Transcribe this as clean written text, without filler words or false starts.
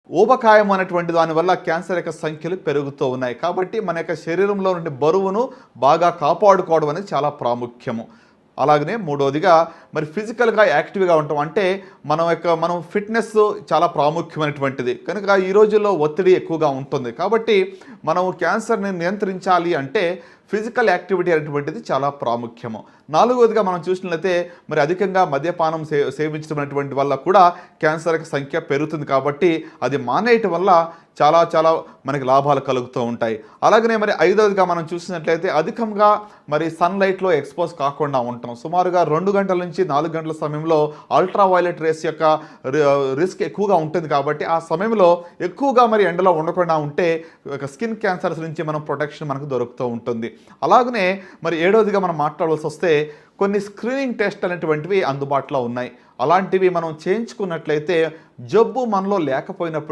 ఊబకాయం అనేటువంటి దానివల్ల క్యాన్సర్ యొక్క సంఖ్యలు పెరుగుతూ ఉన్నాయి. కాబట్టి మన యొక్క శరీరంలో నుండి బరువును బాగా కాపాడుకోవడం అనేది చాలా ప్రాముఖ్యము. అలాగనే మూడోదిగా మరి ఫిజికల్‌గా యాక్టివ్‌గా ఉండటం. అంటే మనం ఫిట్‌నెస్ చాలా ప్రాముఖ్యమైనటువంటిది. కనుక ఈ రోజుల్లో ఒత్తిడి ఎక్కువగా ఉంటుంది. కాబట్టి మనం క్యాన్సర్‌ని నియంత్రించాలి అంటే ఫిజికల్ యాక్టివిటీ అనేటువంటిది చాలా ప్రాముఖ్యము. నాలుగోదిగా మనం చూసినట్లయితే మరి అధికంగా మద్యపానం సేవించడం అనేటువంటి వల్ల కూడా క్యాన్సర్ యొక్క సంఖ్య పెరుగుతుంది. కాబట్టి అది మానేయటం వల్ల చాలా చాలా మనకి లాభాలు కలుగుతూ ఉంటాయి. అలాగనే మరి ఐదవదిగా మనం చూసినట్లయితే అధికంగా మరి సన్‌లైట్‌లో ఎక్స్‌పోజ్ కాకుండా ఉండటం. సుమారుగా 2 గంటల నుంచి 4 గంటల సమయంలో అల్ట్రా వయలెట్ రేస్ యొక్క రిస్క్ ఎక్కువగా ఉంటుంది. కాబట్టి ఆ సమయంలో ఎక్కువగా మరి ఎండలో ఉండకుండా ఉంటే స్కిన్ క్యాన్సర్స్ నుంచి మనం ప్రొటెక్షన్ మనకు దొరుకుతూ ఉంటుంది. అలాగనే మరి ఏడవదిగా మనం మాట్లాడాల్సి వస్తే కొన్ని స్క్రీనింగ్ టెస్ట్ అనేటువంటివి అందుబాటులో ఉన్నాయి. అలాంటివి మనం చేయించుకున్నట్లయితే జబ్బు మనలో లేకపోయినప్పుడు